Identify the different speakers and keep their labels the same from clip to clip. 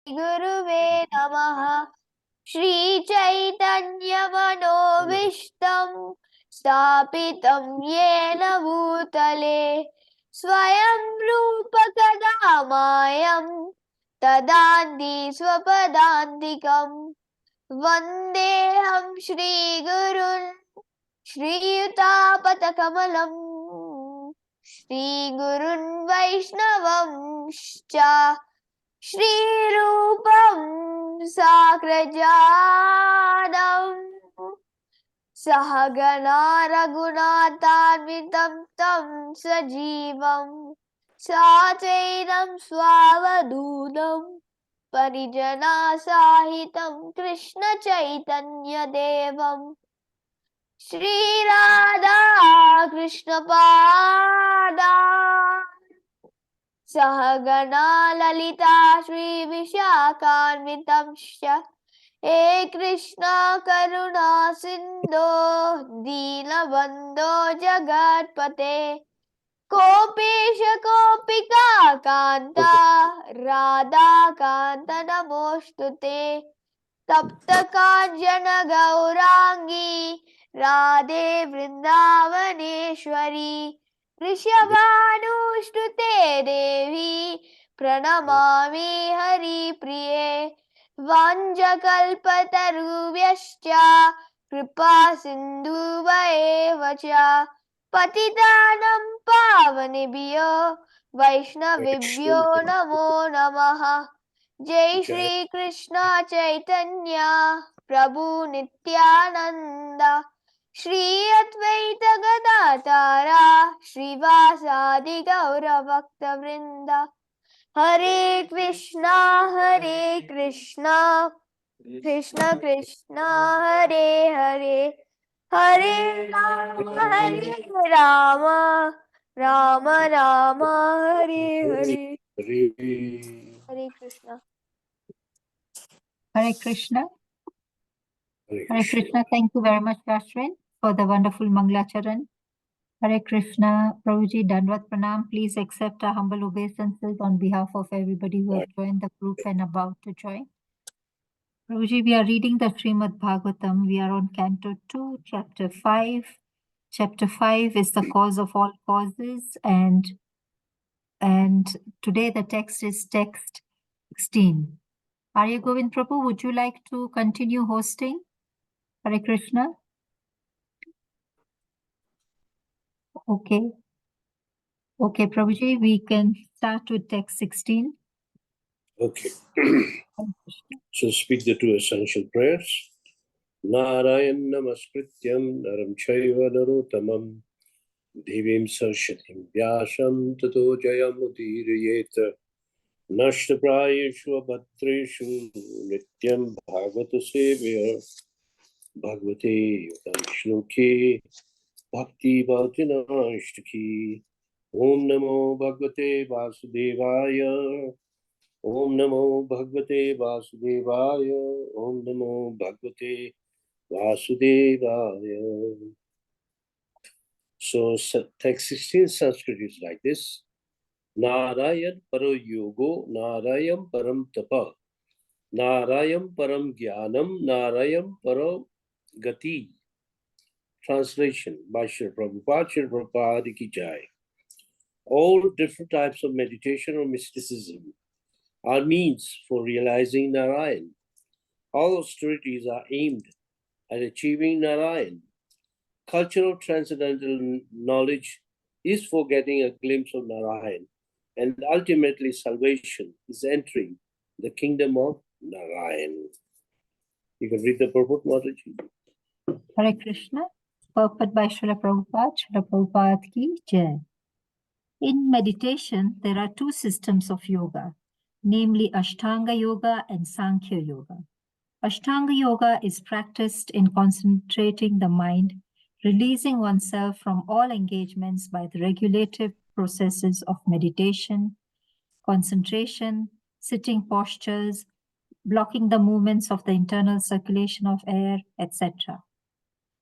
Speaker 1: Guruve Namaha. Shri Chaitanya Manobishtam Stapitam Yena Bhutale Swayam Rupa Kadamayam Tadandi Swapadantikam Vandeham Shri Gurun Shri Utapatakamalam Shri Gurun Vaishnavam Shcha Shri Rupam Sakrajanam Sahagana Raghunathanvitam Tam Sajivam Satveram Swavadunam Parijana Sahitam Krishna Chaitanya Devam Shri Radha Krishna Pada Sahagana Lalita Shri Vishakhanvitamsya He Krishna Karuna Sindho Dinabandho Jagatpate Kopesha Kopika Kanta Radha Kanta Namostute Tapta Kanjana Gaurangi Radhe Vrindavaneshwari Rishabhanushtute Devi Pranamami Hari Priye Vanjakalpatarubhyascha Kripa Sindhuvaeva cha Patitanam Pavanebhyo Vaishnavibhyo Namo Namaha Jai Shri Krishna Chaitanya Prabhu Nityananda Shri Advaita Gadadhara Srivasadi Gaura Bhakta Vrinda Hare Krishna Krishna Krishna Hare Hare Hare Rama Rama Rama Hare Hare Hare Krishna.
Speaker 2: Hare Krishna.
Speaker 3: Hare
Speaker 2: Hare Krishna. Thank you very much, Ashwin, for the wonderful Manglacharan. Hare Krishna. Prabhuji, Dandvat Pranam. Please accept our humble obeisances on behalf of everybody who have joined the group and about to join. Prabhuji, we are reading the Srimad Bhagavatam. We are on Canto 2, Chapter 5. Chapter 5 is the cause of all causes, and today the text is text 16. Arya Govind Prabhu, would you like to continue hosting? Hare Krishna. Okay. Okay, Prabhuji, we can start with text 16.
Speaker 3: Okay. So speak the two essential prayers. Narayan namaskrityam naram chaiva narotamam devim sarshatim vyasam tato jayam udirayeta nashtaprayeshu abhatreshu nityam bhagavata sevya bhagavate shloke bhakti bhaktinashtaki Om Namo Bhagavate Vasudevaya Om Namo Bhagavate Vasudevaya Om Namo Bhagavate Vasudevaya. So text 16 Sanskrit is like this. Narayan Paro Yogo Narayan Param Tapa Narayan Param Jnanam Narayan Paro Gati. Translation by Srila Prabhupada, Srila Prabhupada Ki Jai. All different types of meditation or mysticism are means for realizing Narayan. All austerities are aimed at achieving Narayan. Cultural transcendental knowledge is for getting a glimpse of Narayan, and ultimately salvation is entering the kingdom of Narayan. You can read the purport, Mataji.
Speaker 2: Hare Krishna. Purport by Srila Prabhupada, Srila Prabhupada Ki Jai. In meditation, there are two systems of yoga, namely Ashtanga Yoga and Sankhya Yoga. Ashtanga Yoga is practiced in concentrating the mind, releasing oneself from all engagements by the regulative processes of meditation, concentration, sitting postures, blocking the movements of the internal circulation of air, etc.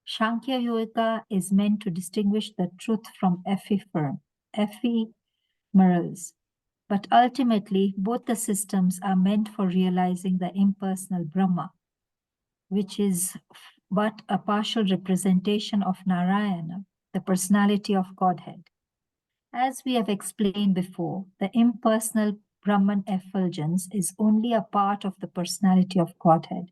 Speaker 2: Sankhya Yoga is meant to distinguish the truth from ephemerals. But ultimately, both the systems are meant for realizing the impersonal Brahma, which is but a partial representation of Narayana, the personality of Godhead. As we have explained before, the impersonal Brahman effulgence is only a part of the personality of Godhead.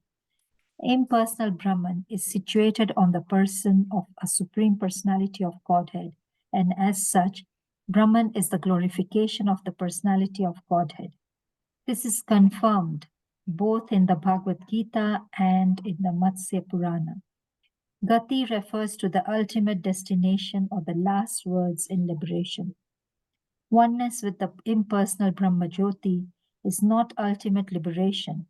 Speaker 2: Impersonal Brahman is situated on the person of a supreme personality of Godhead, and as such, Brahman is the glorification of the personality of Godhead. This is confirmed both in the Bhagavad Gita and in the Matsya Purana. Gati refers to the ultimate destination or the last words in liberation. Oneness with the impersonal Brahma Jyoti is not ultimate liberation.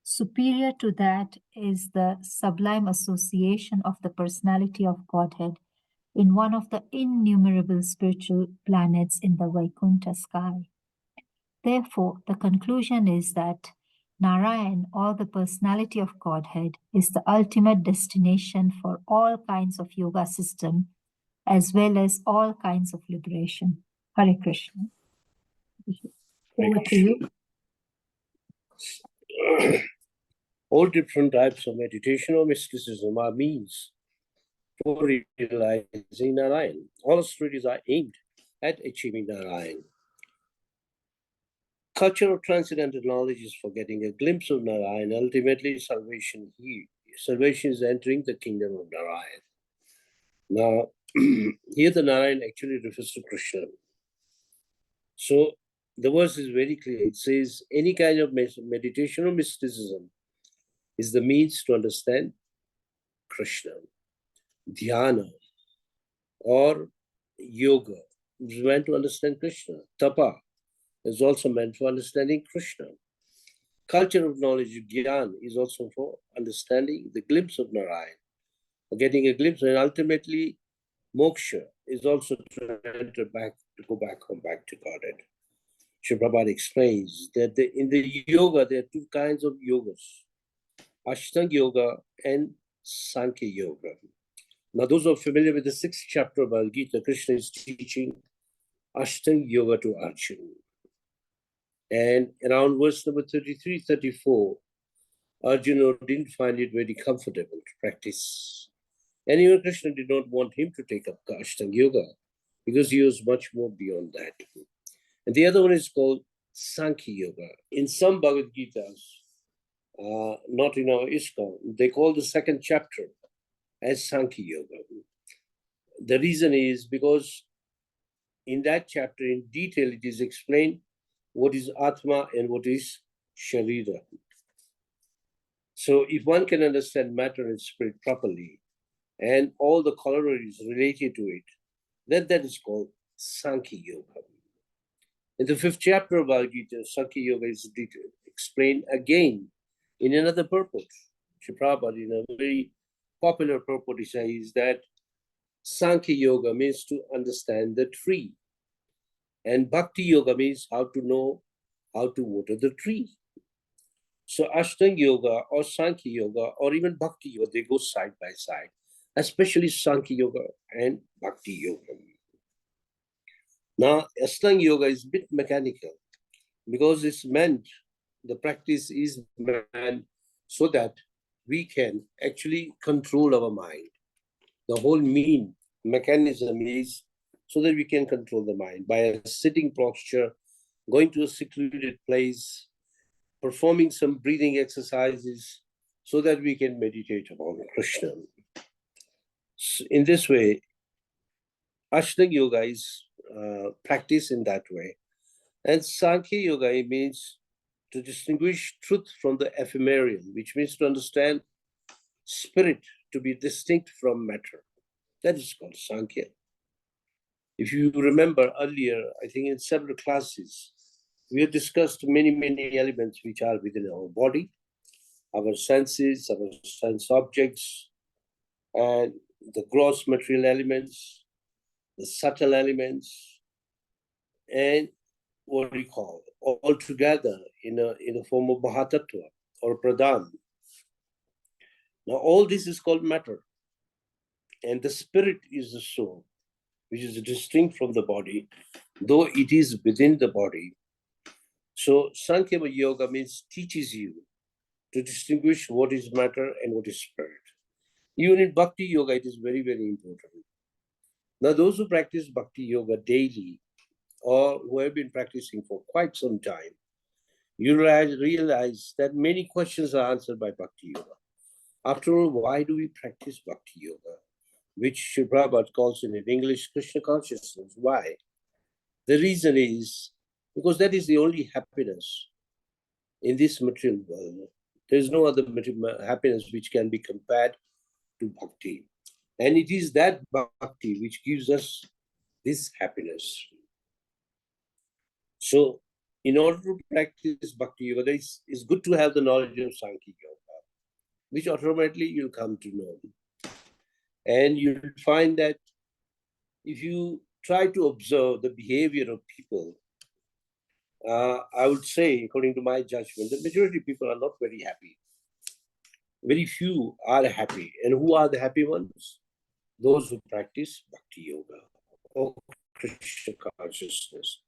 Speaker 2: Superior to that is the sublime association of the personality of Godhead in one of the innumerable spiritual planets in the Vaikuntha sky. Therefore, the conclusion is that Narayan, or the personality of Godhead, is the ultimate destination for all kinds of yoga system as well as all kinds of liberation. Hare Krishna. Over to you.
Speaker 3: All different types of meditation or mysticism are means for realizing Narayan. All austerities are aimed at achieving Narayan. Culture of transcendental knowledge is for getting a glimpse of Narayan. Ultimately, salvation is entering the kingdom of Narayan. Now, here the Narayan actually refers to Krishna. So the verse is very clear. It says, any kind of meditation or mysticism is the means to understand Krishna. Dhyana or yoga is meant to understand Krishna. Tapa is also meant for understanding Krishna. Culture of knowledge, Gyan, is also for understanding the glimpse of Narayan, getting a glimpse, and ultimately moksha is also to enter back, to go back home, back to Godhead. Srila Prabhupada explains that in the yoga, there are two kinds of yogas, Ashtanga yoga and Sankhya yoga. Now, those who are familiar with the 6th chapter of Bhagavad Gita, Krishna is teaching Ashtanga yoga to Arjuna. And around verse number 33, 34, Arjuna didn't find it very comfortable to practice. And even Krishna did not want him to take up Ashtanga yoga because he was much more beyond that. And the other one is called Sankhya yoga. In some Bhagavad Gitas, not in our ISKCON, they call the 2nd chapter as Sankhya yoga. The reason is because in that chapter, in detail, it is explained what is Atma and what is Sharira. So if one can understand matter and spirit properly, and all the corollaries related to it, then that is called Sankhya yoga. In the 5th chapter of Bhagavad Gita, Sankhya yoga is explained again in another purport. Srila Prabhupada, in a very popular purport, he says that Sankhya yoga means to understand the tree, and Bhakti yoga means how to know how to water the tree. So Ashtanga yoga or Sankhya yoga or even Bhakti yoga, they go side by side, especially Sankhya yoga and Bhakti yoga. Now, Ashtanga yoga is a bit mechanical because it's meant, the practice is meant so that we can actually control our mind. The whole mechanism is so that we can control the mind by a sitting posture, going to a secluded place, performing some breathing exercises so that we can meditate upon Krishna. So in this way, Ashtanga yoga is practiced in that way. And Sankhya yoga means to distinguish truth from the ephemeral, which means to understand spirit to be distinct from matter. That is called Sankhya. If you remember earlier, I think in several classes, we have discussed many, many elements which are within our body, our senses, our sense objects, and the gross material elements, the subtle elements, and what we call all together in a form of Mahatattva or Pradhan. Now, all this is called matter, and the spirit is the soul, which is distinct from the body, though it is within the body. So Sankhya Yoga means teaches you to distinguish what is matter and what is spirit. Even in Bhakti Yoga, it is very, very important. Now, those who practice Bhakti Yoga daily or who have been practicing for quite some time, you realize that many questions are answered by Bhakti Yoga. After all, why do we practice Bhakti Yoga? Which Srila Prabhupada calls in English Krishna consciousness. Why? The reason is because that is the only happiness in this material world. There is no other happiness which can be compared to Bhakti. And it is that Bhakti which gives us this happiness. So, in order to practice Bhakti Yoga, it's good to have the knowledge of Sankhya Yoga, which automatically you'll come to know. And you'll find that if you try to observe the behavior of people, I would say, according to my judgment, the majority of people are not very happy. Very few are happy. And who are the happy ones? Those who practice Bhakti Yoga or Krishna consciousness.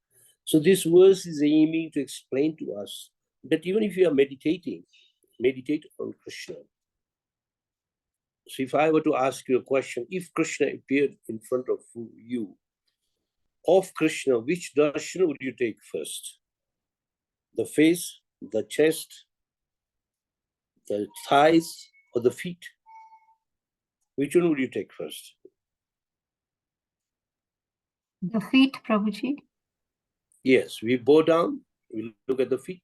Speaker 3: So this verse is aiming to explain to us that even if you are meditating, meditate on Krishna. So if I were to ask you a question, if Krishna appeared in front of you, of Krishna, which darshan would you take first? The face, the chest, the thighs, or the feet? Which one would you take first?
Speaker 2: The feet, Prabhuji.
Speaker 3: Yes, we bow down, we look at the feet.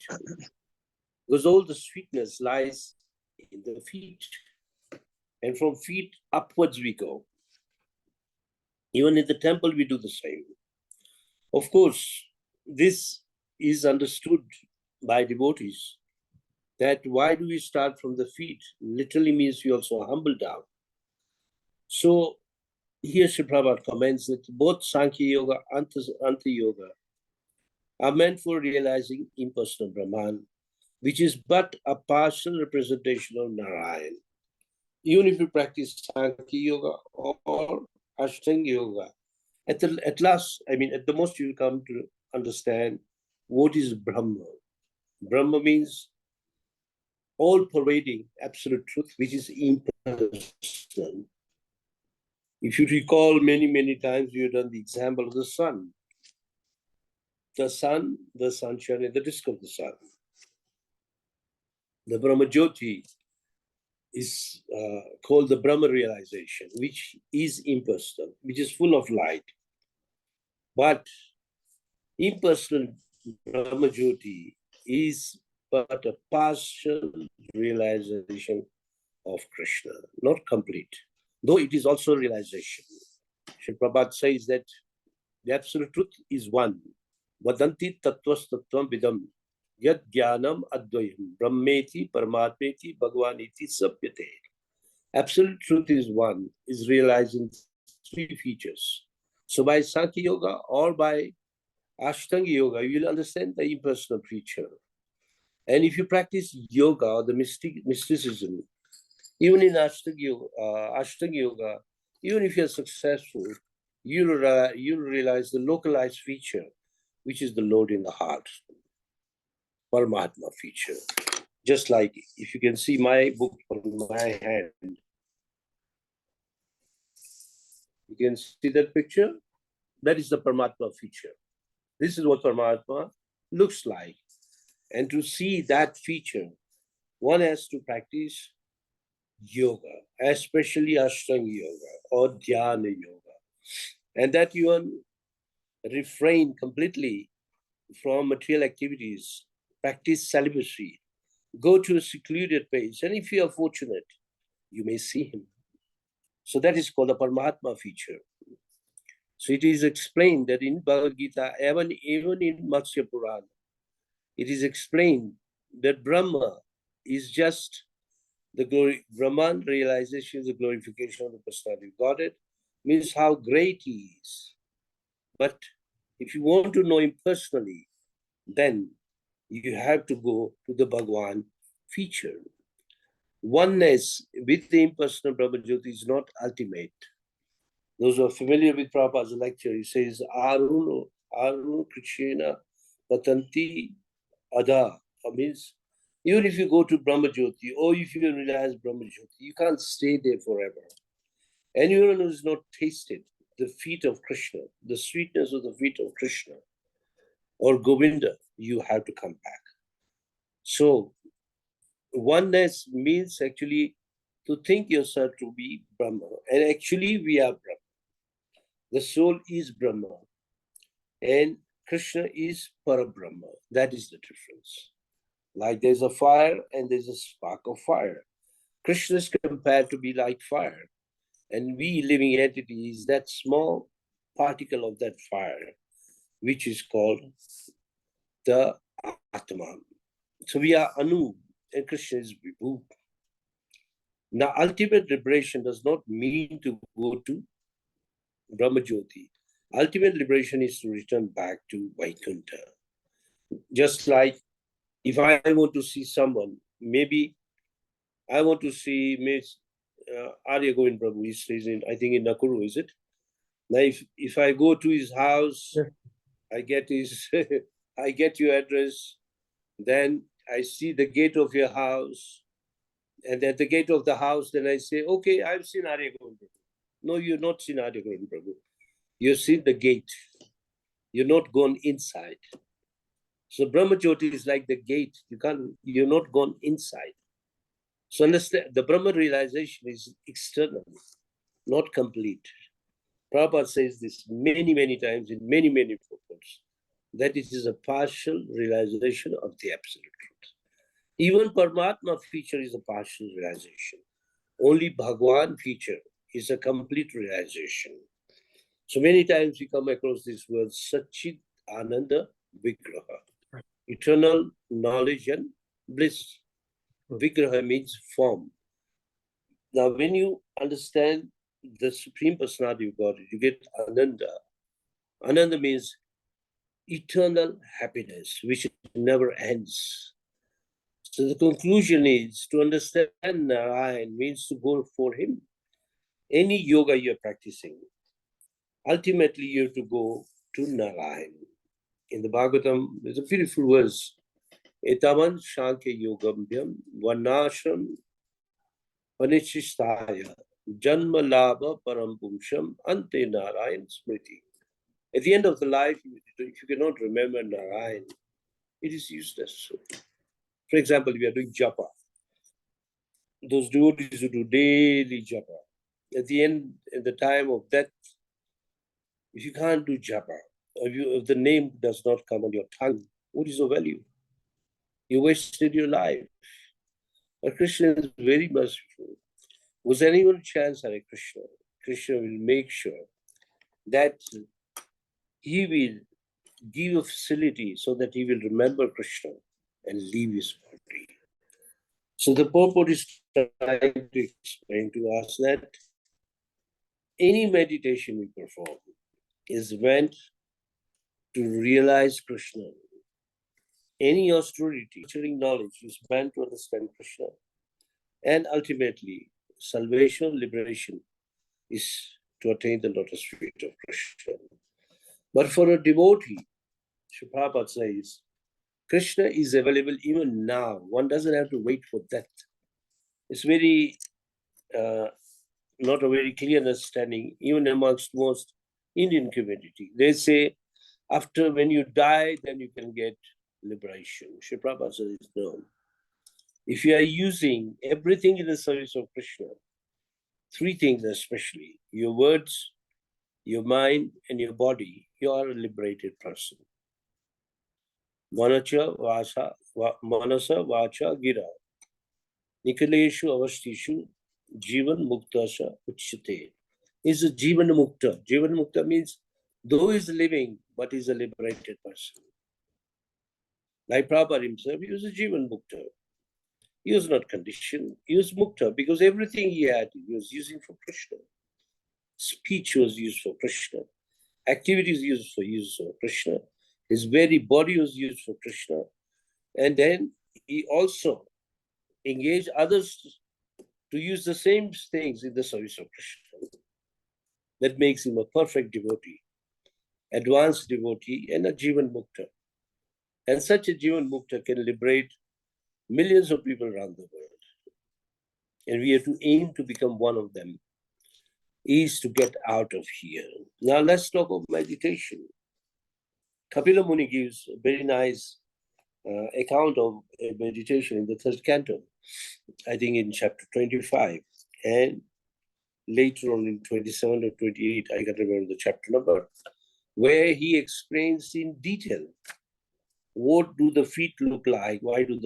Speaker 3: Because all the sweetness lies in the feet. And from feet upwards we go. Even in the temple, we do the same. Of course, this is understood by devotees, that why do we start from the feet? Literally means we also humble down. So here Sri Prabhupada comments that both Sankhya Yoga and Anta Yoga are meant for realizing impersonal Brahman, which is but a partial representation of Narayan. Even if you practice Sankhya Yoga or Ashtanga Yoga, at last, I mean, at the most, you'll come to understand what is Brahma. Brahma means all-pervading absolute truth, which is impersonal. If you recall, many, many times we have done the example of the sun. The sun, the sunshine, and the disk of the sun. The Brahma Jyoti is called the Brahma realization, which is impersonal, which is full of light. But impersonal Brahma Jyoti is but a partial realization of Krishna, not complete, though it is also realization. Sri Prabhupada says that the absolute truth is one. Vadanti tattvas tattvam vidam yad jnanam advayam brahmeti paramatmeti bhagwaniti sapyate. Absolute truth is one, is realized in three features. So by Sankhya Yoga or by Ashtanga Yoga, you will understand the impersonal feature. And if you practice yoga or the mysticism, even in Ashtanga Yoga, even if you're successful, you'll realize the localized feature, which is the Lord in the heart, Paramatma feature. Just like if you can see my book on my hand, you can see that picture. That is the Paramatma feature. This is what Paramatma looks like. And to see that feature, one has to practice yoga, especially Ashtanga Yoga or Dhyana Yoga. And that you refrain completely from material activities, practice celibacy, go to a secluded place, and if you are fortunate, you may see him. So that is called the Paramatma feature. So it is explained that in Bhagavad Gita, even in Matsya Purana, it is explained that Brahma is just the glory. Brahman realization is the glorification of the personality of Godhead, means how great he is. But if you want to know him personally, then you have to go to the Bhagwan feature. Oneness with the impersonal Brahma Jyoti is not ultimate. Those who are familiar with Prabhupada's lecture, he says, Arun Krishna Patanti Ada means even if you go to Brahmajyoti or if you realize Brahmajyoti, you can't stay there forever. Anyone who has not tasted the feet of Krishna, the sweetness of the feet of Krishna or Govinda, you have to come back. So oneness means actually to think yourself to be Brahma. And actually we are Brahma. The soul is Brahma. And Krishna is Parabrahma. That is the difference. Like there's a fire and there's a spark of fire. Krishna is compared to be like fire. And we living entity is that small particle of that fire, which is called the Atma. So we are Anu and Krishna is Vibhu. Now, ultimate liberation does not mean to go to Brahmajyoti. Ultimate liberation is to return back to Vaikuntha. Just like if I want to see someone, maybe I want to see Miss Arya Govind Prabhu. He stays in, I think, in Nakuru, is it? Now, if I go to his house, I get his, I get your address, then I see the gate of your house, and at the gate of the house, then I say, okay, I've seen Arya Govind Prabhu. No, you've not seen Arya Govind Prabhu. You've seen the gate. You're not gone inside. So Brahmajyoti is like the gate. You're not gone inside. So understand, the Brahma realization is external, not complete. Prabhupada says this many, many times in many, many purports, that it is a partial realization of the absolute truth. Even Paramatma feature is a partial realization. Only Bhagwan feature is a complete realization. So many times we come across this word Satchit Ananda Vigraha, eternal knowledge and bliss. Vigraha means form. Now, when you understand the Supreme Personality of God, you get Ananda. Ananda means eternal happiness, which never ends. So the conclusion is to understand Narayan means to go for him. Any yoga you're practicing, ultimately you have to go to Narayan. In the Bhagavatam, there's a beautiful verse. Etaman Shankya Yogambhyam Vanashram Panichisthaya Janma Labha Parampumsham Ante Narayan Smriti. At the end of the life, if you cannot remember Narayan, it is useless. For example, we are doing japa. Those devotees who do daily japa, at the end, at the time of death, if you can't do japa, or if the name does not come on your tongue, what is the value? You wasted your life. But Krishna is very merciful. Was anyone chance Hare Krishna? Krishna will make sure that he will give a facility so that he will remember Krishna and leave his body. So the purport is trying to explain to us that any meditation we perform is meant to realize Krishna. Any austerity, nurturing knowledge is meant to understand Krishna. And ultimately, salvation, liberation is to attain the lotus feet of Krishna. But for a devotee, Srila Prabhupada says, Krishna is available even now. One doesn't have to wait for death. It's very, not a very clear understanding, even amongst most Indian community. They say, after when you die, then you can get liberation. Srila Prabhupada says, no. If you are using everything in the service of Krishna, three things especially, your words, your mind, and your body, you are a liberated person. Manasa Vacha Gira. Nikaleshu Avastishu Jivan Muktasha Uchite. Is a Jivan Mukta. Jivan Mukta means though he is living, but he is a liberated person. Like Prabhupada himself, he was a Jivan Mukta. He was not conditioned. He was Mukta because everything he had, he was using for Krishna. Speech was used for Krishna. Activities used for Krishna. His very body was used for Krishna. And then he also engaged others to use the same things in the service of Krishna. That makes him a perfect devotee, advanced devotee, and a Jivan Mukta. And such a Jivan Mukta can liberate millions of people around the world. And we have to aim to become one of them, is to get out of here. Now let's talk of meditation. Kapila Muni gives a very nice account of meditation in the third canto, I think in chapter 25, and later on in 27 or 28, I can't remember the chapter number, where he explains in detail what do the feet look like, what do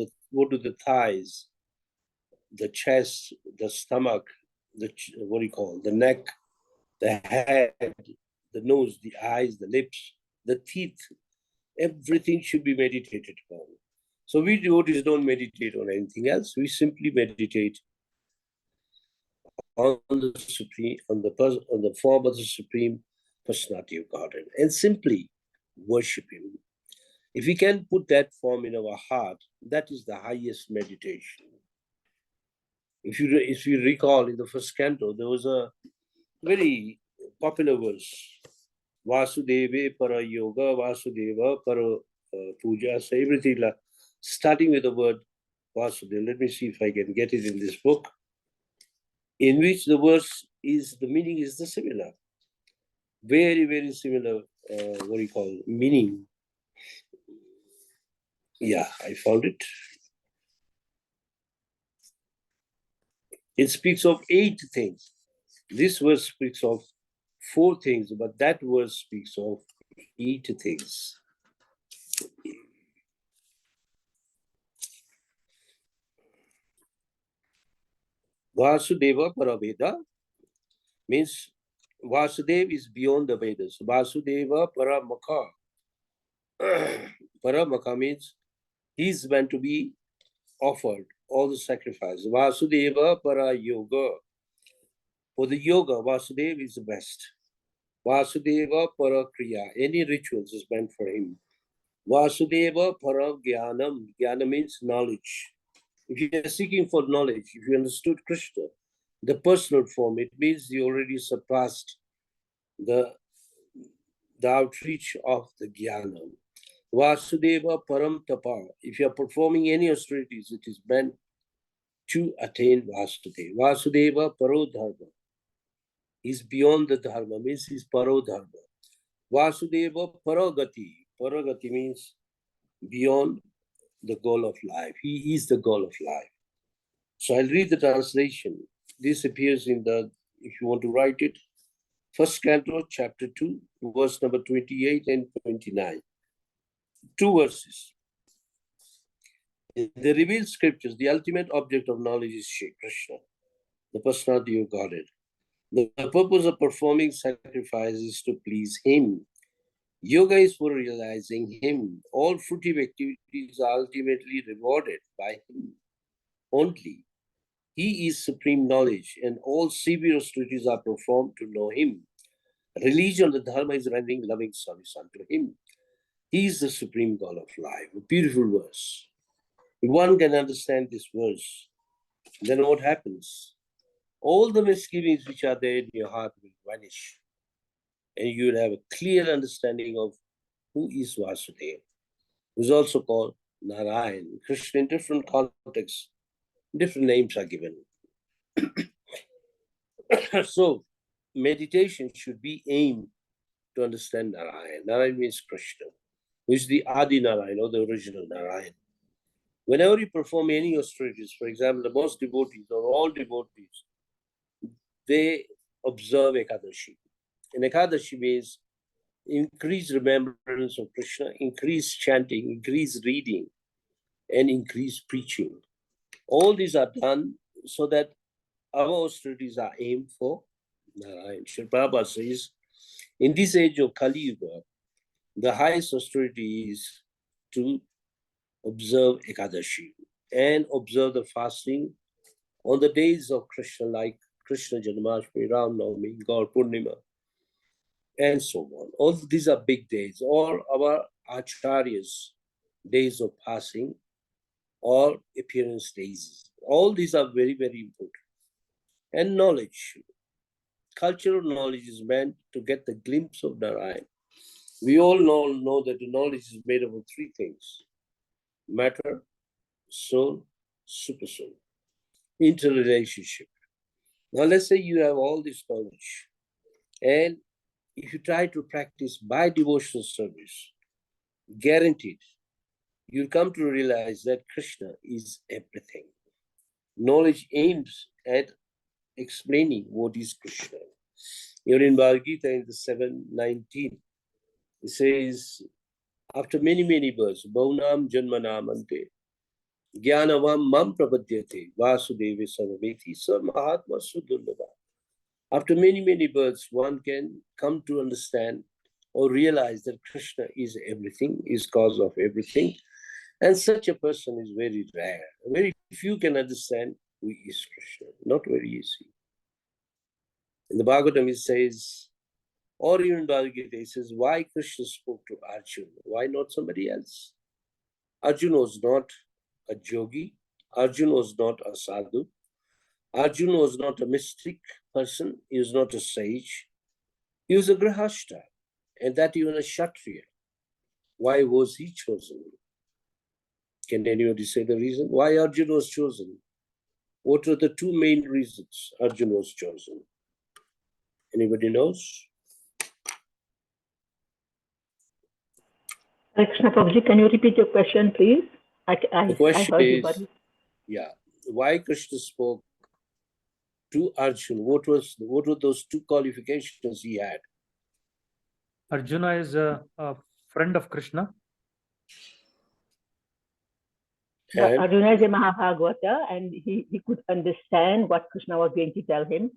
Speaker 3: the thighs, the chest, the stomach, the neck, the head, the nose, the eyes, the lips, the teeth, everything should be meditated upon. So we devotees don't meditate on anything else. We simply meditate on the Supreme, on the form of the Supreme Personality of Godhead, and simply worship Him. If we can put that form in our heart, that is the highest meditation. If you recall in the first canto, there was a very popular verse, Vasudeva para yoga, Vasudeva para puja, so everything starting with the word Vasudeva. Let me see if I can get it in this book, in which the verse is, the meaning is the similar. Very, very similar, meaning. Yeah, I found it. It speaks of 8 things. This verse speaks of 4 things, but that verse speaks of 8 things. Vasudeva Paraveda means Vasudeva is beyond the Vedas. Vasudeva Paramaka. Paramaka means he's meant to be offered all the sacrifice. Vasudeva Para Yoga. For the yoga, Vasudeva is the best. Vasudeva Para Kriya. Any rituals is meant for him. Vasudeva Para Jnanam. Jnana means knowledge. If you are seeking for knowledge, if you understood Krishna, the personal form, it means you already surpassed the outreach of the Jnana. Vasudeva Param Tapa. If you are performing any austerities, it is meant to attain Vasudeva. Vasudeva Paro Dharma. He's beyond the Dharma, means he's Paro Dharma. Vasudeva Paragati. Paragati means beyond the goal of life. He is the goal of life. So I'll read the translation. This appears in the, if you want to write it, first canto, chapter 2, verse number 28 and 29. 2 verses. In the revealed scriptures, the ultimate object of knowledge is Shri Krishna, the personality of Godhead. The purpose of performing sacrifice is to please Him. Yoga is for realizing Him. All fruitive activities are ultimately rewarded by Him only. He is supreme knowledge, and all severe austerities are performed to know Him. Religion, the Dharma, is rendering loving service unto Him. He is the supreme goal of life. A beautiful verse. If one can understand this verse, then what happens? All the misgivings which are there in your heart will vanish, and you will have a clear understanding of who is Vasudeva, who is also called Narayan. Krishna, in different contexts, different names are given. So, meditation should be aimed to understand Narayan. Narayan means Krishna, who is the Adi Narayan, or the original Narayan. Whenever you perform any austerities, for example, the most devotees or all devotees, they observe Ekadashi. And Ekadashi means increased remembrance of Krishna, increased chanting, increased reading, and increased preaching. All these are done so that our austerities are aimed for Narayan. Srila Prabhupada says, in this age of Kali Yuga, the highest austerity is to observe Ekadashi and observe the fasting on the days of Krishna, like Krishna Janmashtami, Ram Navami, Gaur Purnima, and so on. All these are big days. All our acharyas' days of passing, or appearance days. All these are very, very important. And knowledge. Cultural knowledge is meant to get the glimpse of Narayan. We all know that the knowledge is made up of 3 things. matter, soul, super soul, interrelationship. Now let's say you have all this knowledge, and if you try to practice by devotional service, guaranteed, you'll come to realize that Krishna is everything. Knowledge aims at explaining what is Krishna. Even in Bhagavad Gita in the 7:19, it says, after many, many births, Bhaunam Janmanam Ante, Jnanavam Mam Prapadyate, Vasudeva Sarveti, Sa Mahatma Sudurlabha. After many, many births, one can come to understand or realize that Krishna is everything, is cause of everything. And such a person is very rare. Very few can understand who is Krishna. Not very easy. In the Bhagavatam, it says, or even Bhagavad Gita, it says, why Krishna spoke to Arjuna? Why not somebody else? Arjuna was not a yogi. Arjuna was not a sadhu. Arjuna was not a mystic person. He was not a sage. He was a grahastha, and that even a kshatriya. Why was he chosen? Can anybody say the reason? Why Arjuna was chosen? What are the two main reasons Arjuna was chosen? Anybody knows?
Speaker 4: Krishna Prabhuji, can you repeat your question, please?
Speaker 3: The question
Speaker 4: heard you,
Speaker 3: is,
Speaker 4: buddy.
Speaker 3: yeah, why Krishna spoke to Arjuna? What were those two qualifications he had?
Speaker 5: Arjuna is a friend of Krishna.
Speaker 3: And
Speaker 4: Arjuna is a Mahabhagavata, and he could understand what Krishna was going to tell him.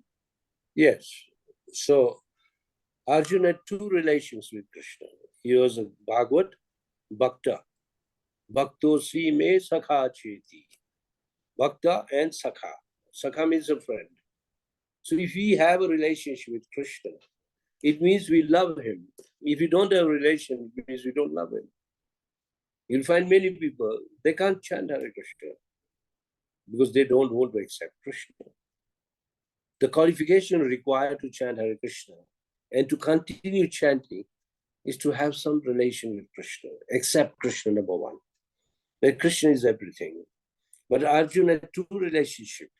Speaker 3: yes, so Arjuna had two relations with Krishna. He was a Bhagavat Bhakta. Bhakto si me sakha cheti. Bhakta and sakha. Sakha means a friend. So if we have a relationship with Krishna, it means we love him. If you don't have a relation, it means we don't love him. You'll find many people, they can't chant Hare Krishna because they don't want to accept Krishna. The qualification required to chant Hare Krishna and to continue chanting is to have some relation with Krishna, accept Krishna, number one. That Krishna is everything. But Arjuna had two relationships,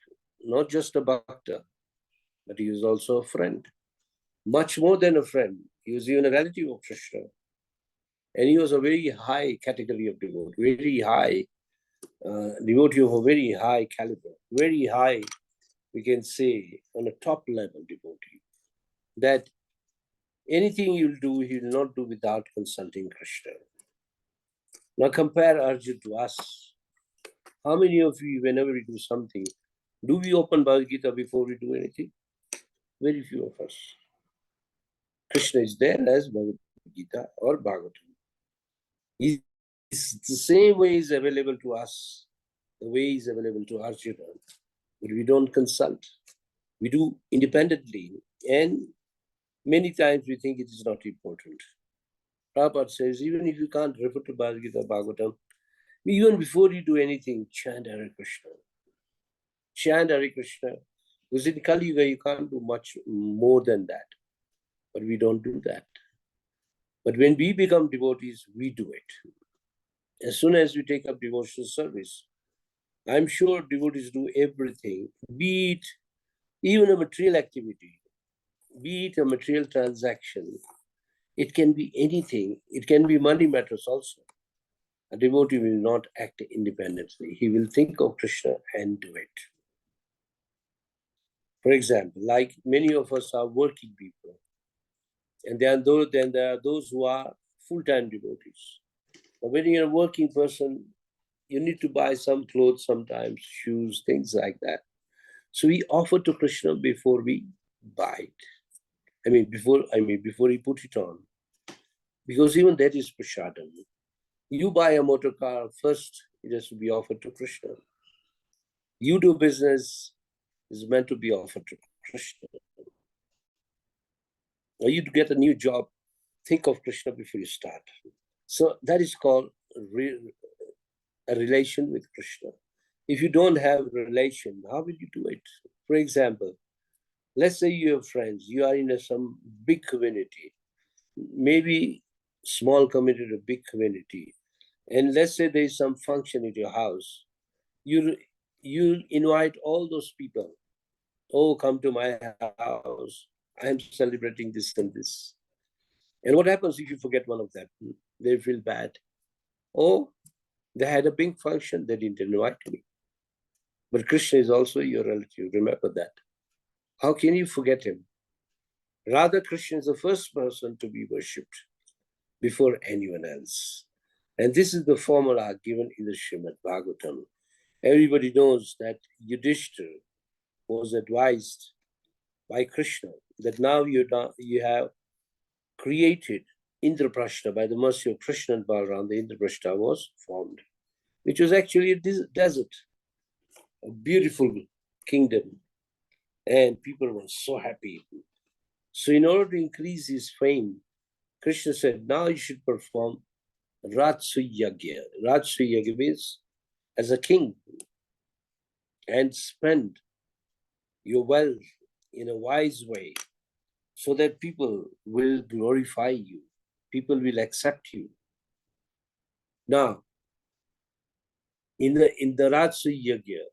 Speaker 3: not just a bhakta, but he was also a friend. Much more than a friend. He was even a relative of Krishna. And he was a very high category of devotee, very high devotee of a very high caliber, very high, we can say, on a top level devotee. That anything you'll do, he will not do without consulting Krishna. Now compare Arjuna to us. How many of you, whenever we do something, do we open Bhagavad Gita before we do anything? Very few of us. Krishna is there as Bhagavad Gita or Bhagavatam. It's the same way is available to us, the way is available to Arjuna, but we don't consult. We do independently, and many times we think it is not important. Prabhupada says, even if you can't refer to Bhagavad Gita, Bhagavatam, even before you do anything, chant Hare Krishna. Chant Hare Krishna. Because in Kali Yuga, you can't do much more than that. But we don't do that. But when we become devotees, we do it. As soon as we take up devotional service, I'm sure devotees do everything, be it even a material activity, be it a material transaction. It can be anything. It can be money matters also. A devotee will not act independently. He will think of Krishna and do it. For example, like many of us are working people, and then there are those who are full-time devotees. But when you're a working person, you need to buy some clothes sometimes, shoes, things like that. So we offer to Krishna before we buy it. Before he put it on. Because even that is prasadam. You buy a motor car, first it has to be offered to Krishna. You do business, is meant to be offered to Krishna. Or you get a new job, think of Krishna before you start. So that is called a relation with Krishna. If you don't have a relation, how will you do it? For example, let's say you have friends, you are in some big community, maybe small community or big community, And let's say there is some function at your house, you invite all those people. Oh, come to my house. I am celebrating this and this. And what happens if you forget one of them? They feel bad. Oh, they had a big function, they didn't invite me. But Krishna is also your relative, remember that. How can you forget him? Rather, Krishna is the first person to be worshipped before anyone else. And this is the formula given in the Srimad Bhagavatam. Everybody knows that Yudhishthira was advised by Krishna that now you have created Indraprastha by the mercy of Krishna and Balaram. The Indraprastha was formed, which was actually a desert, a beautiful kingdom, and people were so happy. So in order to increase his fame, Krishna said, now you should perform Rajsu Yagya. Rajsu Yagya means as a king, and spend your wealth in a wise way so that people will glorify you. People will accept you. Now, in the Rajsu Yagya,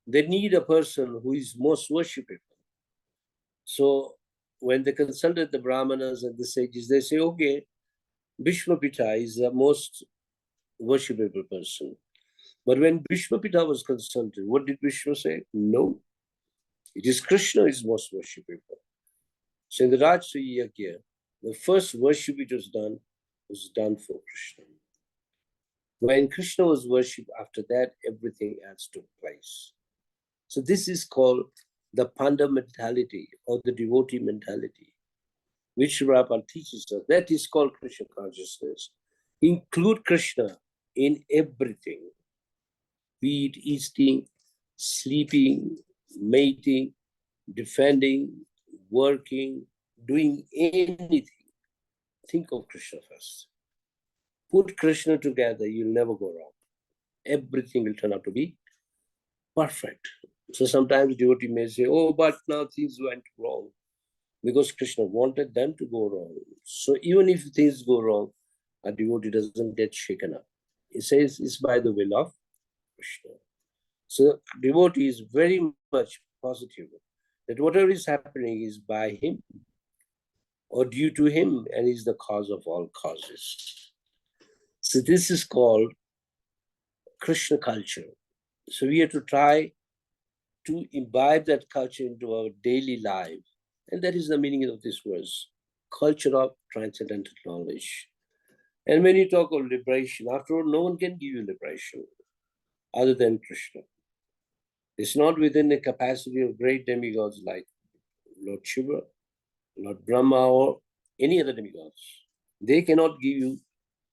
Speaker 3: they need a person who is most worshipable. So when they consulted the Brahmanas and the sages, they say, okay, Bhishmapita is the most worshipable person. But when Bhishmapita was consulted, what did Bhishma say? No, it is Krishna is most worshipable. So in the Rajsu Yagya, the first worship which was done for Krishna. When Krishna was worshipped, after that, everything else took place. So this is called the Panda mentality or the devotee mentality, which Prabhupada teaches us. That is called Krishna consciousness. Include Krishna in everything, be it eating, sleeping, mating, defending, working, doing anything. Think of Krishna first. Put Krishna together, you'll never go wrong. Everything will turn out to be perfect. So sometimes devotee may say, oh, but now things went wrong because Krishna wanted them to go wrong. So even if things go wrong, a devotee doesn't get shaken up. He says it's by the will of Krishna. So devotee is very much positive that whatever is happening is by him or due to him and is the cause of all causes. So this is called Krishna culture. So we have to try to imbibe that culture into our daily life. And that is the meaning of this verse, culture of transcendental knowledge. And when you talk of liberation, after all, no one can give you liberation other than Krishna. It's not within the capacity of great demigods like Lord Shiva, Lord Brahma, or any other demigods. They cannot give you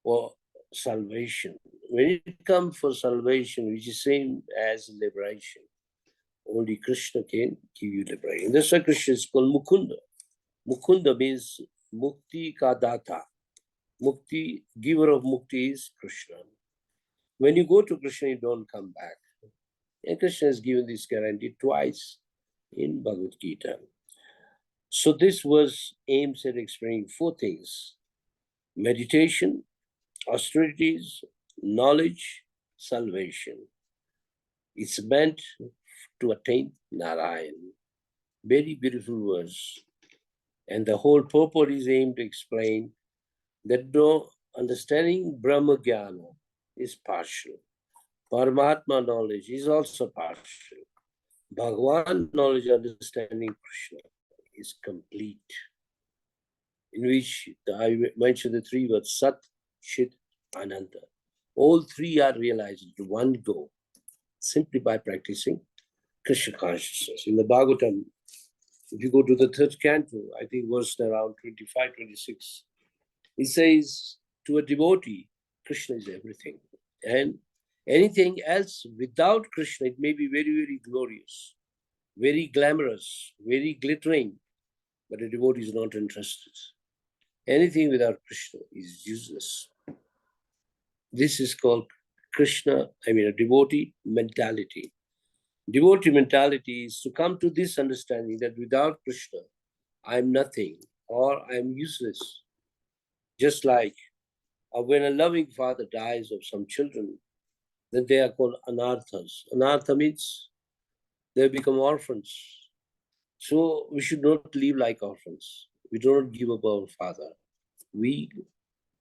Speaker 3: for salvation. When it comes for salvation, which is same as liberation, only Krishna can give you liberation. That's why Krishna is called Mukunda. Mukunda means Mukti ka data. Mukti, giver of Mukti is Krishna. When you go to Krishna, you don't come back. And Krishna has given this guarantee twice in Bhagavad Gita. So this verse aims at explaining four things: meditation, austerities, knowledge, salvation. It's meant to attain Narayan. Very beautiful verse. And the whole purport is aimed to explain that no understanding Brahma Jnana is partial. Paramatma knowledge is also partial. Bhagavan knowledge, understanding Krishna is complete. In which I mentioned the three words, Sat, Chit, Ananda. All three are realized in one go, simply by practicing Krishna consciousness. In the Bhagavatam, if you go to the third canto, I think verse around 25, 26, it says, to a devotee, Krishna is everything. And anything else without Krishna, it may be very, very glorious, very glamorous, very glittering, but a devotee is not interested. Anything without Krishna is useless. This is called Krishna, a devotee mentality. Devotee mentality is to come to this understanding that without Krishna, I'm nothing or I'm useless. Just like when a loving father dies of some children, then they are called anarthas. Anartha means they become orphans. So we should not live like orphans. We do not give up our father. We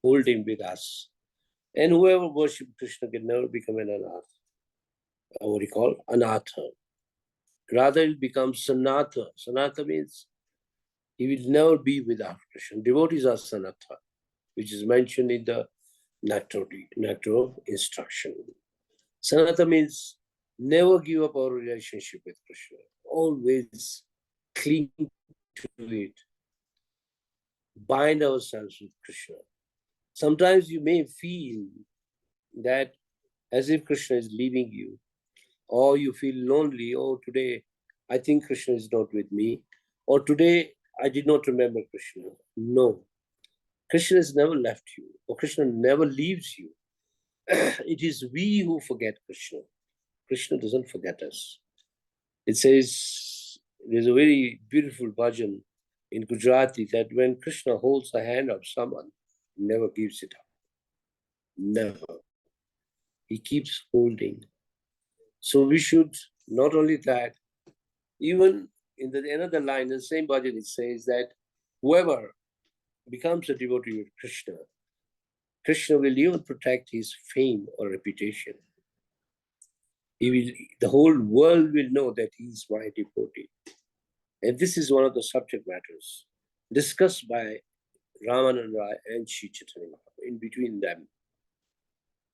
Speaker 3: hold him with us. And whoever worships Krishna can never become an anartha. What do you call? Anartha. Rather, it becomes sanatha. Sanatha means he will never be without Krishna. Devotees are sanatha, which is mentioned in the nectar of instruction. Sanatha means never give up our relationship with Krishna. Always cling to it. Bind ourselves with Krishna. Sometimes you may feel that as if Krishna is leaving you, or you feel lonely, oh, today I think Krishna is not with me, or today I did not remember Krishna. No, Krishna has never left you, or Krishna never leaves you. It is we who forget Krishna. Krishna doesn't forget us. It says, there's a very beautiful bhajan in Gujarati that when Krishna holds the hand of someone, he never gives it up. Never. He keeps holding. So we should, not only that, even in the another line, the same bhajan, it says that whoever becomes a devotee of Krishna, Krishna will even protect his fame or reputation. The whole world will know that he is my devotee. And this is one of the subject matters discussed by Ramananda Rai and Sri Chaitanya Mahaprabhu. In between them,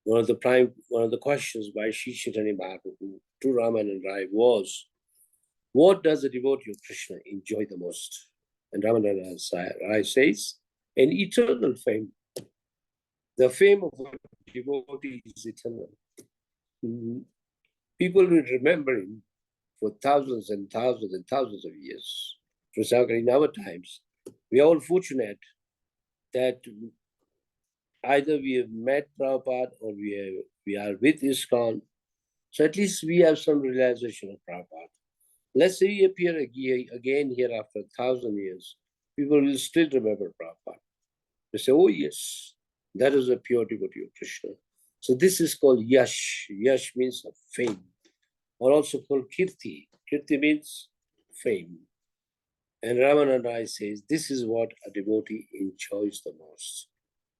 Speaker 3: one of the questions by Sri Chaitanya Mahaprabhu to Ramananda Rai was, what does a devotee of Krishna enjoy the most? And Ramananda Rai says, an eternal fame. The fame of a devotee is eternal. People will remember him for thousands and thousands and thousands of years. For example, in our times, we are all fortunate that either we have met Prabhupada or we are with ISKCON. So at least we have some realization of Prabhupada. Let's say we appear again here after 1,000 years. People will still remember Prabhupada. They say, oh yes, that is a pure devotee of Krishna. So this is called yash. Yash means fame, or also called kirti. Kirti means fame. And Ramananda Rai says, this is what a devotee enjoys the most.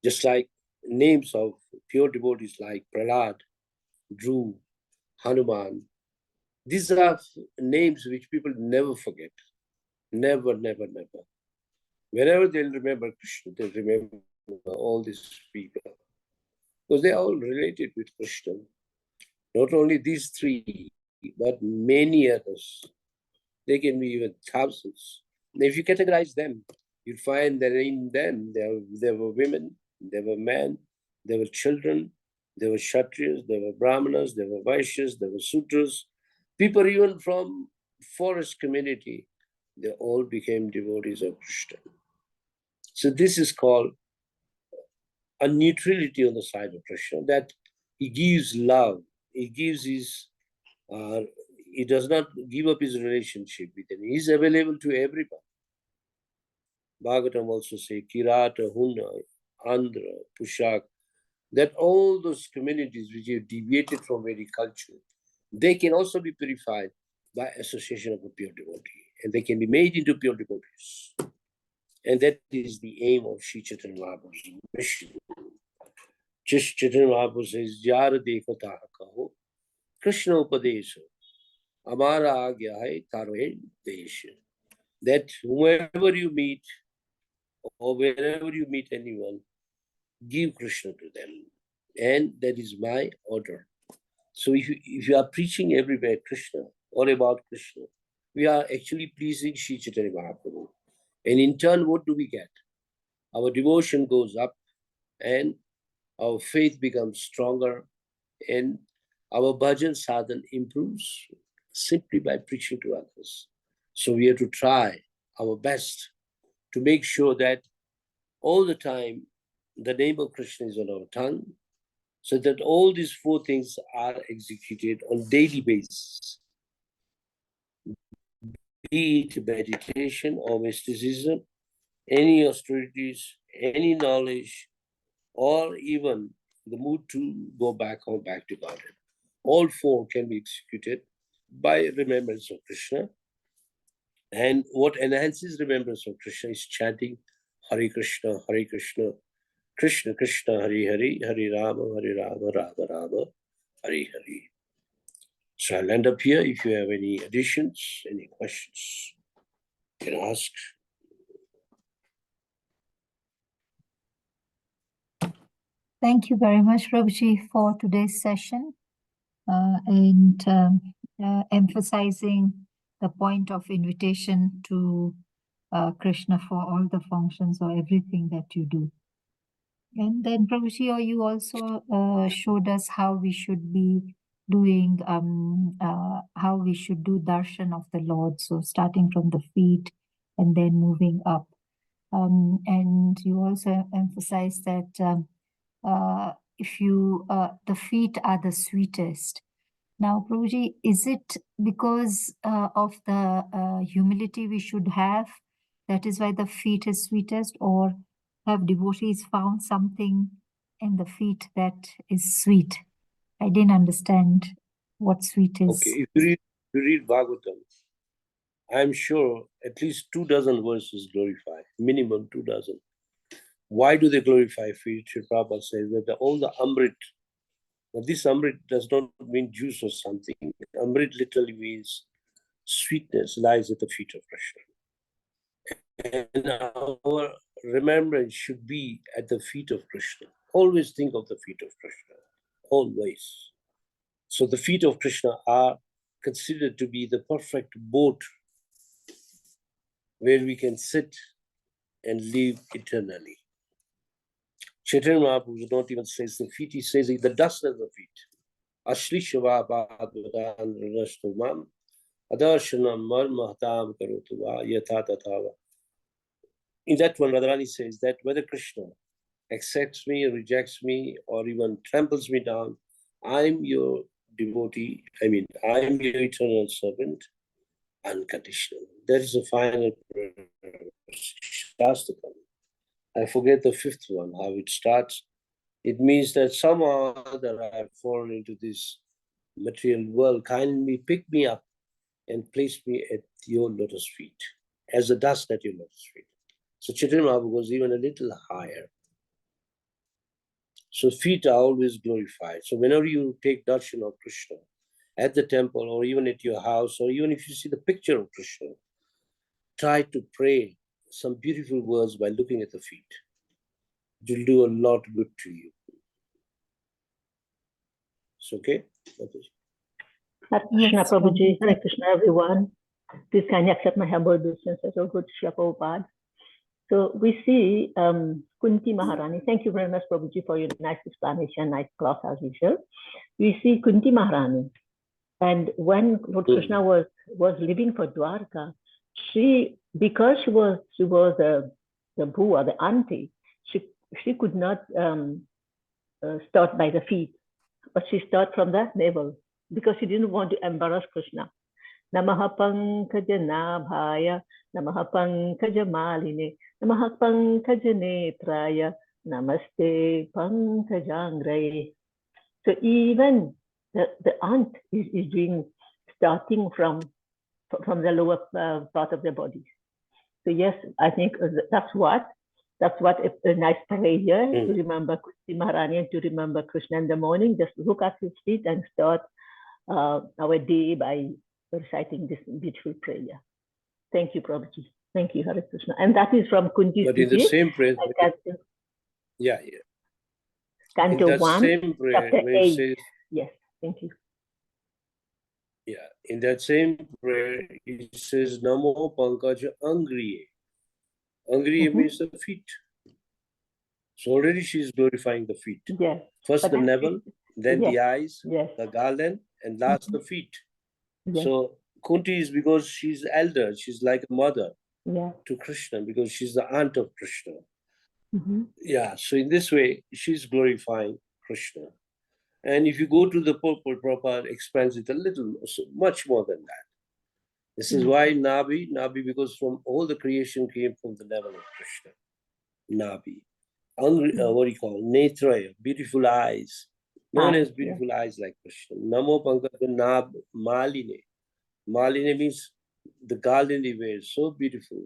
Speaker 3: Just like names of pure devotees like Prahlad, Dhruv, Hanuman. These are names which people never forget. Never, never, never. Whenever they'll remember Krishna, they'll remember all these people. Because they are all related with Krishna. Not only these three, but many others. They can be even thousands. And if you categorize them, you'll find that in them, there were women, there were men, there were children, there were Kshatriyas, there were Brahmanas, there were Vaishyas, there were Sudras. People even from forest community, they all became devotees of Krishna. So this is called a neutrality on the side of Krishna, that he gives love, he gives his, he does not give up his relationship with them. He is available to everyone. Bhagavatam also say, Kirata, Huna, Andhra, Pushak, that all those communities which have deviated from Vedic culture, they can also be purified by association of a pure devotee, and they can be made into pure devotees. And that is the aim of Sri Chaitanya Mahaprabhu's mission. Chaitanya Mahaprabhu says, Jara dekata kaho, Krishna upadesha, amara agya hai tarohen desha. That whomever you meet, or wherever you meet anyone, give Krishna to them. And that is my order. So if you are preaching everywhere Krishna or about Krishna, we are actually pleasing Sri Chaitanya Mahaprabhu. And in turn, what do we get? Our devotion goes up and our faith becomes stronger and our bhajan sadhana improves simply by preaching to others. So we have to try our best to make sure that all the time the name of Krishna is on our tongue, so that all these four things are executed on daily basis. Be it meditation or mysticism, any austerities, any knowledge, or even the mood to go back to Godhead. All four can be executed by remembrance of Krishna. And what enhances remembrance of Krishna is chanting Hare Krishna, Krishna Krishna, Hare Hare, Hare Rama, Rama Rama, Hare Hare. So I'll end up here. If you have any additions, any questions, you can ask.
Speaker 2: Thank you very much, Prabhuji, for today's session and emphasizing the point of invitation to Krishna for all the functions or everything that you do. And then, Prabhuji, you also showed us how we should be doing, how we should do darshan of the Lord. So starting from the feet and then moving up. And you also emphasized that if you, the feet are the sweetest. Now, Prabhuji, is it because of the humility we should have, that is why the feet is sweetest, or have devotees found something in the feet that is sweet? I didn't understand what sweet is.
Speaker 3: Okay, if you read Bhagavatam, I'm sure at least 24 verses glorify, minimum 24. Why do they glorify feet? Sri Prabhupada says that all the Amrit, now this Amrit does not mean juice or something. Amrit literally means sweetness lies at the feet of Krishna. And our remembrance should be at the feet of Krishna. Always think of the feet of Krishna. Always. So the feet of Krishna are considered to be the perfect boat where we can sit and live eternally. Chaitanya Mahaprabhu not even says the feet, he says the dust of the feet. Ashli Shiva Bhadvadan Rastumam Adarshanam Mar Mahtam Karutuva Yatha Tathava. In that one, Radharani says that whether Krishna accepts me, rejects me, or even tramples me down, I'm your devotee, I'm your eternal servant, unconditional. That is the final Shastakam. I forget the fifth one, how it starts. It means that somehow that I have fallen into this material world, kindly pick me up and place me at your lotus feet, as the dust at your lotus feet. So Chaitanya Mahaprabhu goes even a little higher. So feet are always glorified. So whenever you take darshan of Krishna at the temple, or even at your house, or even if you see the picture of Krishna, try to pray some beautiful words by looking at the feet. It will do a lot good to you. It's okay?
Speaker 4: Hare Krishna,
Speaker 2: Yes,
Speaker 4: Prabhuji.
Speaker 2: Prabhuji.
Speaker 4: Hare Krishna, everyone. Please kindly accept my humble obeisances, O good Srila Prabhupada. So we see Kunti Maharani. Thank you very much, Prabhuji, for your nice explanation, nice class as usual. We see Kunti Maharani. And when Lord Krishna was living for Dwarka, because she was the bua, the auntie, she could not start by the feet, but she started from the navel because she didn't want to embarrass Krishna. Namaha Pankaja Nabhaya, Namaha Pankaja Maline, Namaha Pankaja Netraya, Namaste Pankajangray. So even the aunt is doing, starting from the lower part of the body. So yes, I think that's what a nice prayer to remember Kunti Maharani and to remember Krishna in the morning. Just look at his feet and start our day by reciting this beautiful prayer. Thank you, Prabhuji. Thank you, Hare Krishna. And that is from Kunti.
Speaker 3: But in the same prayer, yeah.
Speaker 4: Canto
Speaker 3: in that
Speaker 4: 1,
Speaker 3: same prayer,
Speaker 4: chapter
Speaker 3: when
Speaker 4: 8.
Speaker 3: it says,
Speaker 4: yes, thank you.
Speaker 3: yeah, in that same prayer, it says Namo Pankaja Angriye. Angriye means the feet. So already she is glorifying the feet.
Speaker 4: Yes.
Speaker 3: First the navel, then the eyes, the garland, and last the feet.
Speaker 4: Yes.
Speaker 3: So Kunti is because she's elder, she's like a mother
Speaker 4: Yeah.
Speaker 3: to Krishna because she's the aunt of Krishna. Yeah, so in this way, she's glorifying Krishna. And if you go to the purport, Prabhupada expands it a little, much more than that. This is why Nabi, because from all the creation came from the level of Krishna. Nabi. what do you call Netraya, beautiful eyes. No one has
Speaker 4: Eyes,
Speaker 3: beautiful eyes like Krishna. Namo Pankaj Nab Maline. Maline means the garland he wears, so beautiful.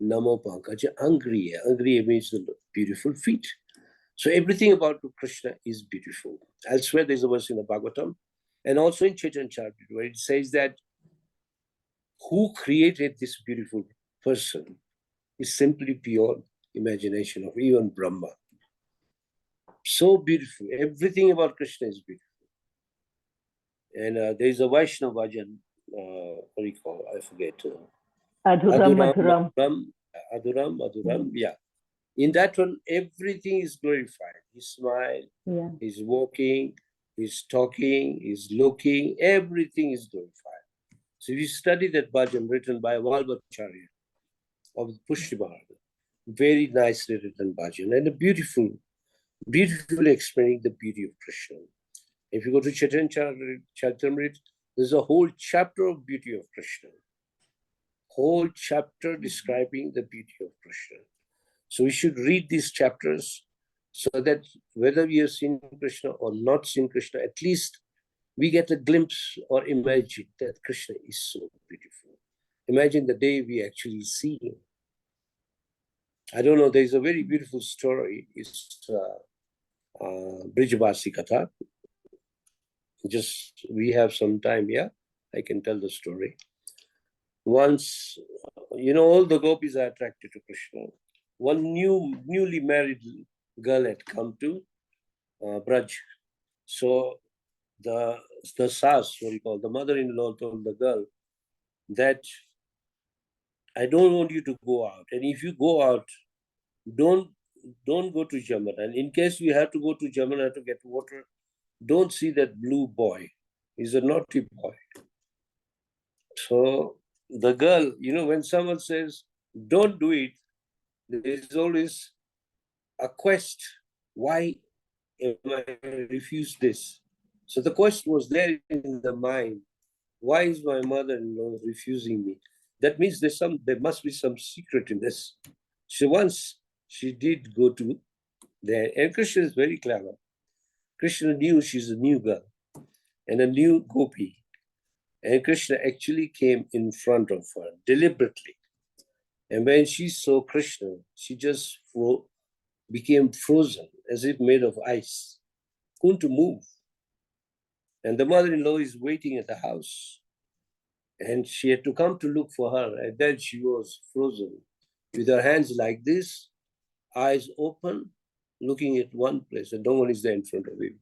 Speaker 3: Namo Pankaj Angriya. Angriya means the beautiful feet. So everything about Krishna is beautiful. Elsewhere, there's a verse in the Bhagavatam, and also in Chaitanya Charitamrita, where it says that who created this beautiful person is simply pure imagination of even Brahma. So beautiful. Everything about Krishna is beautiful. And there's a Vaishnava bhajan, what do you call it? I forget.
Speaker 4: Adhuram, Madhuram.
Speaker 3: Adhuram, yeah. In that one, everything is glorified. His smile,
Speaker 4: Yeah.
Speaker 3: his walking, his talking, his looking, everything is glorified. So we study that bhajan written by Valbhacharya of Pushtimar. Very nicely written bhajan and a beautiful, beautifully explaining the beauty of Krishna. If you go to Chaitanya Charitamrita, there's a whole chapter of beauty of Krishna. Whole chapter describing the beauty of Krishna. So we should read these chapters so that whether we have seen Krishna or not seen Krishna, at least we get a glimpse or imagine that Krishna is so beautiful. Imagine the day we actually see him. I don't know, there's a very beautiful story. It's Brijavasi Katha. Just, we have some time here. I can tell the story. Once, all the gopis are attracted to Krishna. One newly married girl had come to Braj. So the sas, what you call, the mother-in-law told the girl that I don't want you to go out. And if you go out, don't go to Jamuna. And in case you have to go to Jamuna to get water, don't see that blue boy. He's a naughty boy. So the girl, when someone says, don't do it, there is always a quest. Why am I refused this? So the quest was there in the mind. Why is my mother-in-law refusing me? That means there must be some secret in this. So once she did go to there, and Krishna is very clever. Krishna knew she's a new girl and a new gopi. And Krishna actually came in front of her deliberately. And when she saw Krishna, she just became frozen, as if made of ice. Couldn't move. And the mother-in-law is waiting at the house. And she had to come to look for her. And then she was frozen with her hands like this, eyes open, looking at one place, and no one is there in front of him.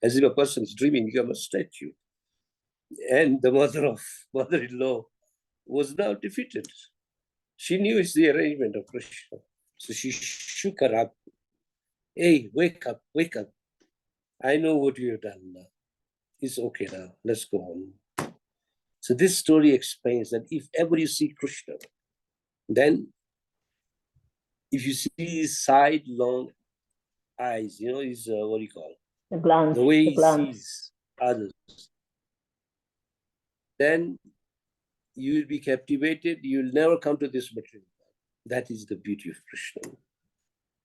Speaker 3: As if a person is dreaming, become a statue. And the mother-in-law was now defeated. She knew it's the arrangement of Krishna. So she shook her up. Hey, wake up, wake up. I know what you have done now. It's okay now. Let's go on. So this story explains that if ever you see Krishna, then if you see his sidelong eyes, his, what do you call it?
Speaker 4: The glance.
Speaker 3: The way he
Speaker 4: glance.
Speaker 3: sees others, then you will be captivated. You will never come to this material. That is the beauty of Krishna.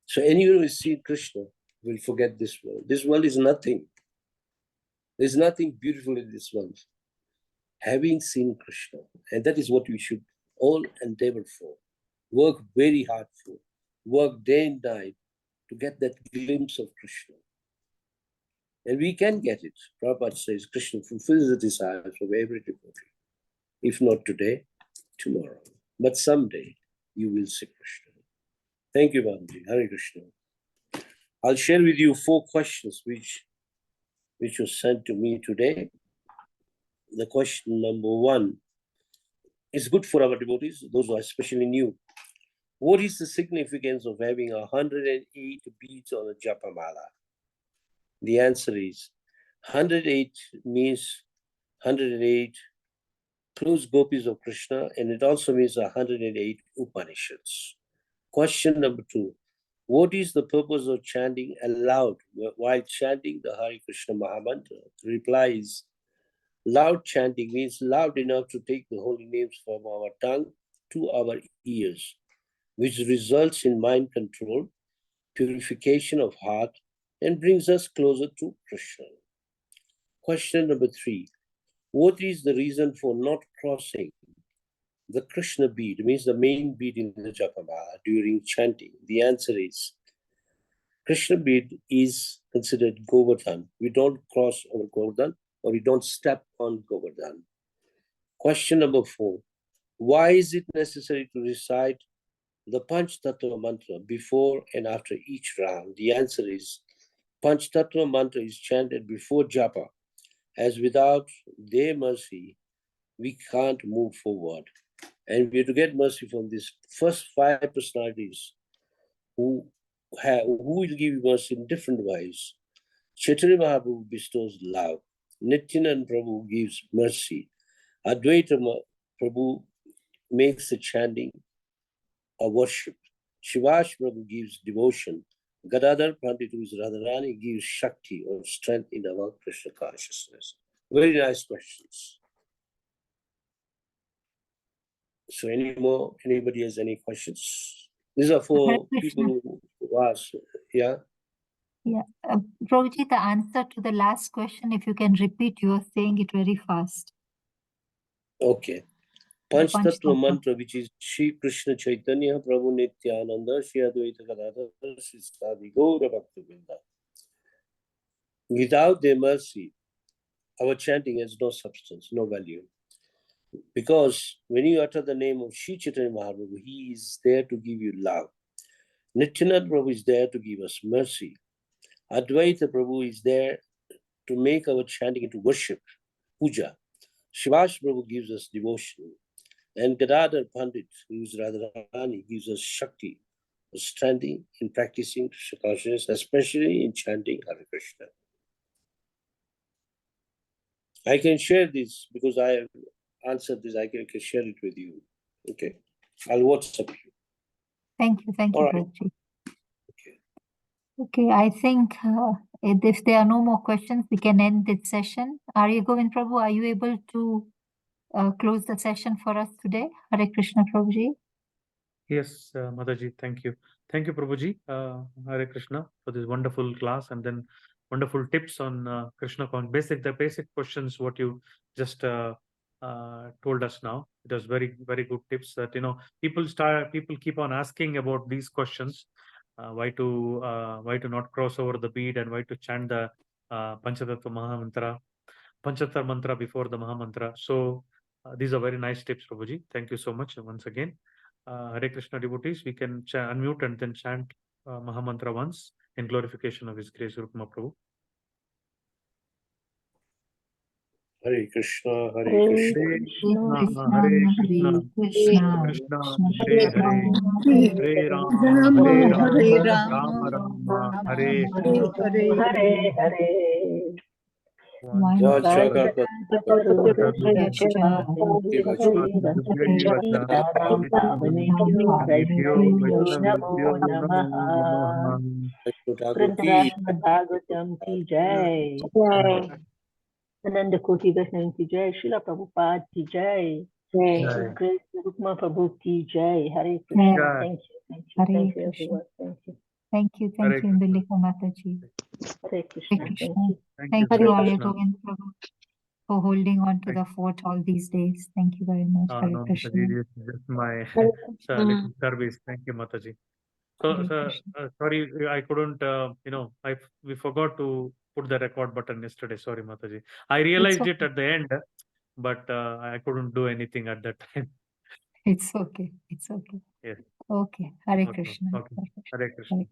Speaker 3: So anyone who has seen Krishna will forget this world. This world is nothing. There's nothing beautiful in this world. Having seen Krishna, and that is what we should all endeavor for. Work very hard for. Work day and night to get that glimpse of Krishna. And we can get it. Prabhupada says Krishna fulfills the desires of every devotee. If not today, tomorrow. But someday you will see Krishna. Thank you, Babaji. Hare Krishna. I'll share with you 4 questions which was sent to me today. The question number 1 is good for our devotees, those who are especially new. What is the significance of having 108 beads on a japamala? The answer is 108 means 108 close gopis of Krishna, and it also means 108 Upanishads. Question number 2. What is the purpose of chanting aloud while chanting the Hare Krishna Mahamantra? The reply is, loud chanting means loud enough to take the holy names from our tongue to our ears, which results in mind control, purification of heart, and brings us closer to Krishna. Question number 3. What is the reason for not crossing the Krishna bead, means the main bead in the Japamala during chanting? The answer is Krishna bead is considered Govardhan. We don't cross over Govardhan, or we don't step on Govardhan. Question number 4. Why is it necessary to recite the Panch Tattva mantra before and after each round? The answer is Panch Tattva mantra is chanted before japa, as without their mercy, we can't move forward. And we have to get mercy from these first 5 personalities who will give you mercy in different ways. Chaitanya Mahaprabhu bestows love. Nityanand Prabhu gives mercy. Advaita Prabhu makes the chanting a worship. Shivash Prabhu gives devotion. Gadadhar Pandit, who is Radharani, gives Shakti or strength in our Krishna consciousness. Very nice questions. So anybody has any questions? These are for people who ask. Yeah.
Speaker 2: Yeah. Prabhuji, the answer to the last question, if you can repeat, you are saying it very fast.
Speaker 3: Okay. Panch Tattva mantra, which is Shri Krishna Chaitanya Prabhu Nityananda Shri Advaita Gadadhar Shri Sadi Gaura Bhaktivinoda. Without their mercy, our chanting has no substance, no value. Because when you utter the name of Shri Chaitanya Mahaprabhu, he is there to give you love. Nityananda Prabhu is there to give us mercy. Advaita Prabhu is there to make our chanting into worship, puja. Shivash Prabhu gives us devotion. And Gadadhar Pandit, who is Radharani, gives us Shakti, strengthening in practicing Krishna consciousness, especially in chanting Hare Krishna. I can share this because I have answered this. I can share it with you. Okay. I'll WhatsApp you.
Speaker 2: Thank you. Thank you,
Speaker 3: All right.
Speaker 2: Prabhuji.
Speaker 3: Okay.
Speaker 2: Okay, I think if there are no more questions, we can end this session. Arya Govind Prabhu, are you able to close the session for us today? Hare Krishna, Prabhuji.
Speaker 5: Yes, Mataji, thank you. Thank you, Prabhuji, Hare Krishna, for this wonderful class, and then wonderful tips on Krishna consciousness. The basic questions what you just told us now. It was very, very good tips that, people keep on asking about these questions. Why to not cross over the bead, and why to chant the Panchatattva Panchatar mantra before the Mahamantra. So these are very nice tips, Prabhuji. Thank you so much once again. Hare Krishna devotees, we can unmute and then chant Mahamantra once in glorification of His grace, Rukma Prabhu.
Speaker 3: Hare Krishna, Hare
Speaker 4: Hare
Speaker 3: Krishna.
Speaker 4: Krishna,
Speaker 5: Hare Krishna,
Speaker 2: Krishna,
Speaker 5: Krishna,
Speaker 2: Hare
Speaker 5: Hare Hare,
Speaker 2: Hare,
Speaker 5: Hare Rama,
Speaker 2: Rama,
Speaker 5: Hare
Speaker 2: Hare
Speaker 5: Rama,
Speaker 2: Rama,
Speaker 5: Rama Rama, Hare
Speaker 2: Hare Hare.
Speaker 4: Hare Hare.
Speaker 2: One
Speaker 3: Vajragapa
Speaker 2: Yascha,
Speaker 5: Vaishnavibhyo namo namaha.
Speaker 4: Bhagavatam ki jai. Ananda Koti Vaishnavi ki jai. Srila Prabhupada ki jai.
Speaker 5: Jai.
Speaker 4: Grace Rukma Prabhu ki jai. Hare Krishna.
Speaker 5: Jai.
Speaker 4: Thank you. Thank you.
Speaker 2: Hare
Speaker 4: Thank you,
Speaker 2: Krishna.
Speaker 4: everyone. Thank you.
Speaker 2: Thank you,
Speaker 5: Hare
Speaker 2: thank you, Indulika Mataji.
Speaker 4: Hare Krishna.
Speaker 2: Hare
Speaker 4: Thank
Speaker 2: Krishna.
Speaker 4: you.
Speaker 2: Thank
Speaker 5: Hare
Speaker 2: you, Arya
Speaker 5: Krishna.
Speaker 2: Govind Prabhu, for holding on to
Speaker 5: Thank-
Speaker 2: the fort all these days. Thank you very much. Hare
Speaker 5: No,
Speaker 2: Krishna.
Speaker 5: Mataji, this is just my little service. Thank you, Mataji. So,
Speaker 2: Hare Krishna.
Speaker 5: sorry, I couldn't, we forgot to put the record button yesterday. Sorry, Mataji. I realized it
Speaker 2: okay.
Speaker 5: at the end, but I couldn't do anything at that time.
Speaker 2: It's okay. It's okay.
Speaker 5: Yes.
Speaker 2: Okay. Hare
Speaker 5: Okay.
Speaker 2: Krishna.
Speaker 5: Okay.
Speaker 2: Hare Krishna.
Speaker 5: Hare Krishna.
Speaker 2: Hare